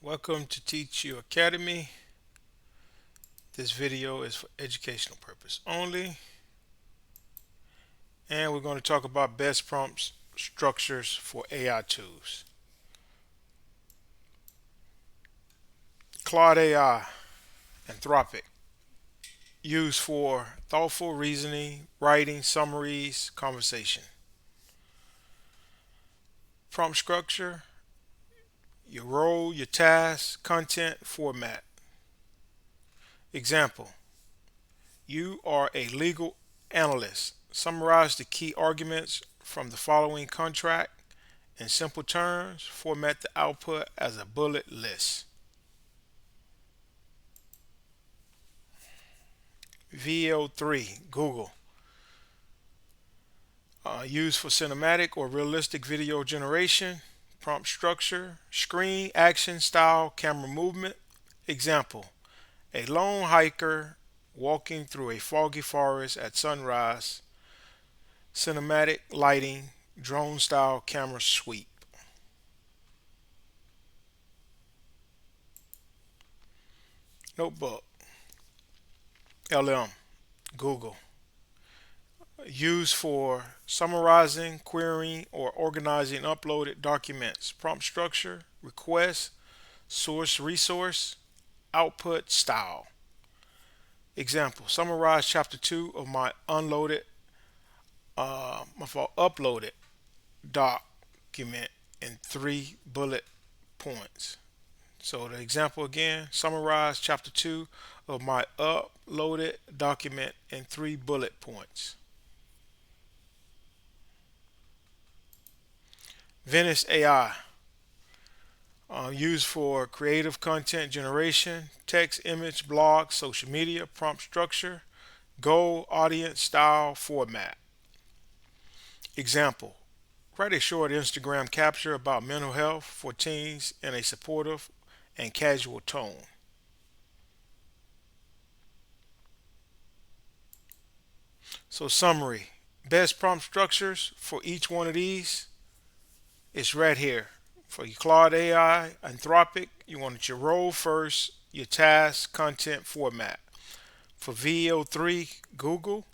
Welcome to Teach You Academy. This video is for educational purpose only, and we're going to talk about best prompt structures for AI tools. Claude AI, Anthropic, used for thoughtful reasoning, writing, summaries, conversation. Prompt structure, your role, your task, content, format. Example, you are a legal analyst. Summarize the key arguments from the following contract in simple terms. Format the output as a bullet list. VO3, Google. Used for cinematic or realistic video generation. Prompt structure, screen, action, style, camera movement. Example, a lone hiker walking through a foggy forest at sunrise. Cinematic lighting, drone style camera sweep. Notebook, LM, Google. Used for summarizing, querying, or organizing uploaded documents. Prompt structure, request, source resource, output style. Example, summarize chapter 2 of my uploaded document in 3 bullet points. So the example again, summarize chapter 2 of my uploaded document in 3 bullet points. Venice AI, used for creative content generation, text, image, blog, social media. Prompt structure, goal, audience, style, format. Example, Write a short Instagram capture about mental health for teens in a supportive and casual tone. So, summary: best prompt structures for each one of these is right here. For your Claude AI, Anthropic, you want your role first, your task, content, format. For VO3, Google,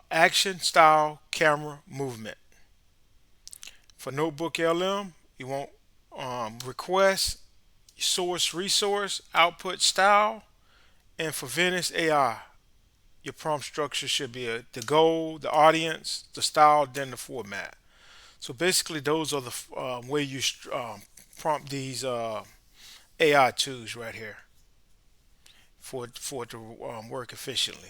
action, style, camera, movement. For Notebook LM, you want request, source, resource, output, style. And for Venice AI, your prompt structure should be the goal, the audience, the style, then the format. So basically, those are the way you prompt these AI tools right here for it to work efficiently.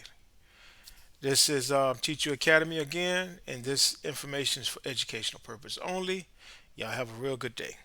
This is Teacher Academy again, and this information is for educational purpose only. Y'all have a real good day.